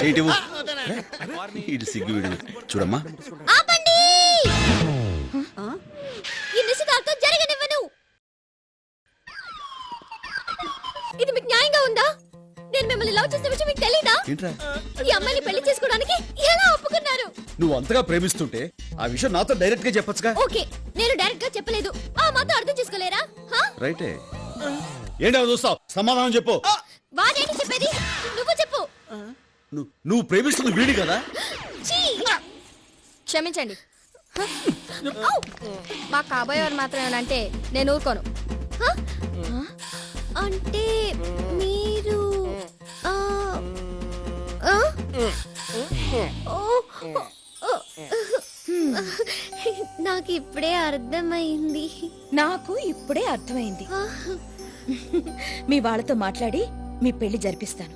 ఇటు సిగ్గు వీడు చూడమ్మా. ఆపండి! ఈ నిశ్చితార్థం జరగనివ్వను. ఇది మీకు న్యాయంగా ఉందా? నేను మిమ్మల్ని లవ్ చేసిన విషయం మీకు తెలీదా? ఈ అమ్మాయిని పెళ్లి చేసుకోవడానికి ఎలా ఒప్పుకున్నారు? నువ్వు అంతగా ప్రేమిస్తుంటే ఆ విషయం నాతో డైరెక్ట్ గా చెప్పొచ్చుగా. ఓకే, నేను డైరెక్ట్ గా చెప్పలేదు. ఆ మాత్రం అర్థం చేసుకోలేరా? రైటే. ఏంటి అలా చూస్తావు? సమాధానం చెప్పు. వాడేంటి చెప్పేది? నువ్వు చెప్పు. నువ్వు ప్రేమిస్తుంది వీడి కదా? క్షమించండి, మా కాబోయేవారు మాత్రమేనంటే నేను ఊరుకోను. అంటే మీరు నాకు ఇప్పుడే అర్థమైంది. నాకు ఇప్పుడే అర్థమైంది. మీ వాళ్ళతో మాట్లాడి మీ పెళ్లి జరిపిస్తాను.